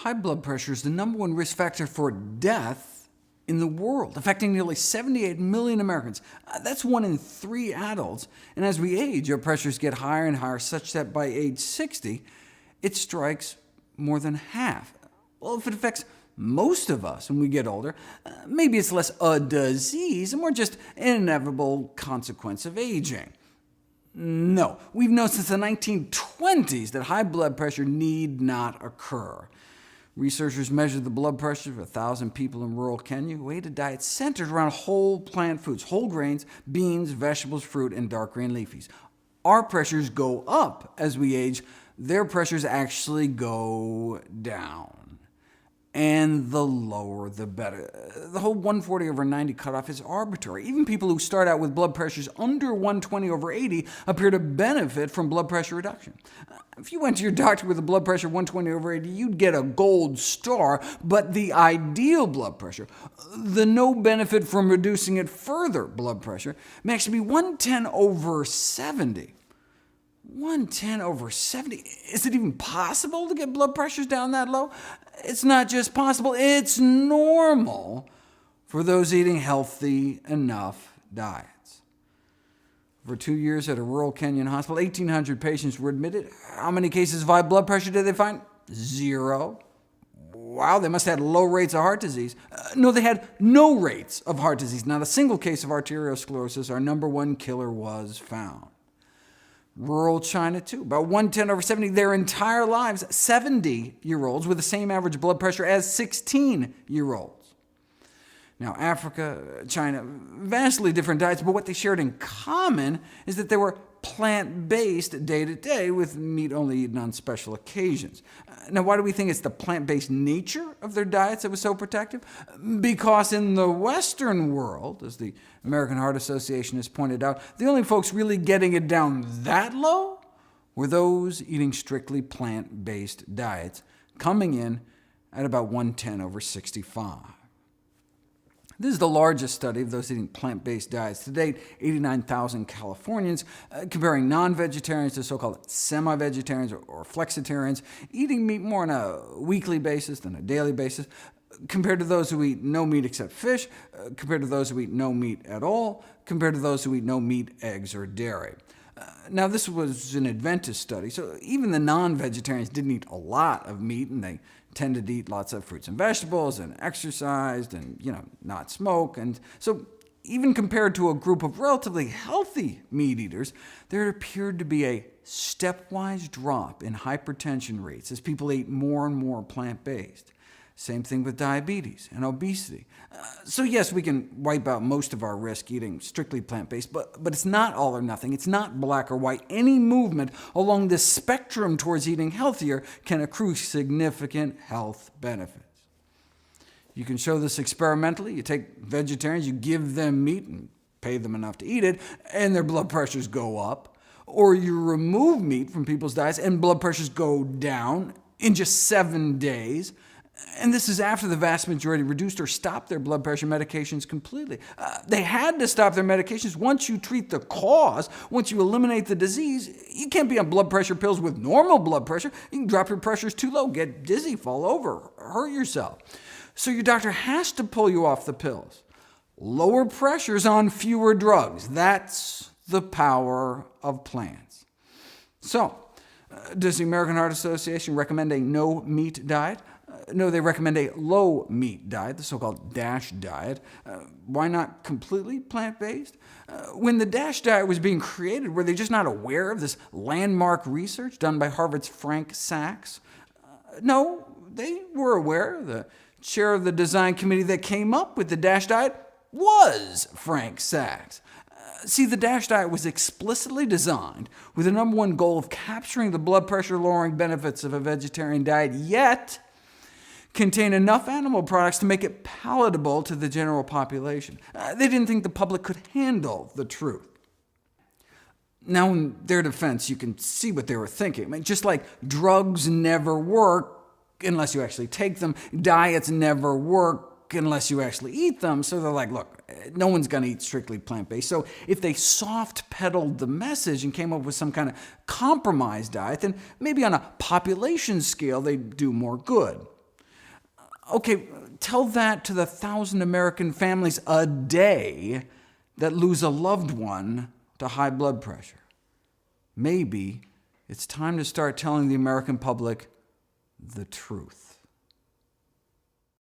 high blood pressure is the #1 risk factor for death in the world, affecting nearly 78 million Americans. That's 1 in 3 adults. And as we age, our pressures get higher and higher, such that by age 60, it strikes more than half. Well, if it affects most of us when we get older, maybe it's less a disease and more just an inevitable consequence of aging. No, we've known since the 1920s that high blood pressure need not occur. Researchers measured the blood pressure of 1,000 people in rural Kenya who ate a diet centered around whole plant foods, whole grains, beans, vegetables, fruit, and dark green leafies. Our pressures go up as we age. Their pressures actually go down. And the lower, the better. The whole 140/90 cutoff is arbitrary. Even people who start out with blood pressures under 120/80 appear to benefit from blood pressure reduction. If you went to your doctor with a blood pressure of 120/80, you'd get a gold star, but the ideal blood pressure, the no benefit from reducing it further blood pressure, may actually be 110/70. 110/70? Is it even possible to get blood pressures down that low? It's not just possible, it's normal for those eating healthy enough diets. For 2 years at a rural Kenyan hospital, 1,800 patients were admitted. How many cases of high blood pressure did they find? 0. Wow, they must have had low rates of heart disease. No, they had no rates of heart disease. Not a single case of arteriosclerosis, our #1 killer, was found. Rural China, too, about 110/70 their entire lives, 70-year-olds with the same average blood pressure as 16-year-olds. Now, Africa, China, vastly different diets, but what they shared in common is that they were plant-based day-to-day, with meat only eaten on special occasions. Now, why do we think it's the plant-based nature of their diets that was so protective? Because in the Western world, as the American Heart Association has pointed out, the only folks really getting it down that low were those eating strictly plant-based diets, coming in at about 110/65. This is the largest study of those eating plant-based diets to date, 89,000 Californians, comparing non-vegetarians to so-called semi-vegetarians or flexitarians, eating meat more on a weekly basis than a daily basis, compared to those who eat no meat except fish, compared to those who eat no meat at all, compared to those who eat no meat, eggs, or dairy. Now, this was an Adventist study, so even the non-vegetarians didn't eat a lot of meat, and they tended to eat lots of fruits and vegetables, and exercised, and not smoke. And so even compared to a group of relatively healthy meat eaters, there appeared to be a stepwise drop in hypertension rates as people ate more and more plant-based. Same thing with diabetes and obesity. So yes, we can wipe out most of our risk eating strictly plant-based, but it's not all or nothing. It's not black or white. Any movement along this spectrum towards eating healthier can accrue significant health benefits. You can show this experimentally. You take vegetarians, you give them meat and pay them enough to eat it, and their blood pressures go up. Or you remove meat from people's diets, and blood pressures go down in just 7 days. And this is after the vast majority reduced or stopped their blood pressure medications completely. They had to stop their medications. Once you treat the cause, once you eliminate the disease, you can't be on blood pressure pills with normal blood pressure. You can drop your pressures too low, get dizzy, fall over, hurt yourself. So your doctor has to pull you off the pills. Lower pressures on fewer drugs. That's the power of plants. So, does the American Heart Association recommend a no-meat diet? No, they recommend a low-meat diet, the so-called DASH diet. Why not completely plant-based? When the DASH diet was being created, were they just not aware of this landmark research done by Harvard's Frank Sachs? No, they were aware. The chair of the design committee that came up with the DASH diet was Frank Sachs. See, the DASH diet was explicitly designed with the #1 goal of capturing the blood pressure-lowering benefits of a vegetarian diet, yet contain enough animal products to make it palatable to the general population. They didn't think the public could handle the truth. Now, in their defense, you can see what they were thinking. I mean, just like drugs never work unless you actually take them, diets never work unless you actually eat them. So they're like, look, no one's going to eat strictly plant-based. So if they soft-pedaled the message and came up with some kind of compromise diet, then maybe on a population scale they'd do more good. Okay, tell that to the 1,000 American families a day that lose a loved one to high blood pressure. Maybe it's time to start telling the American public the truth.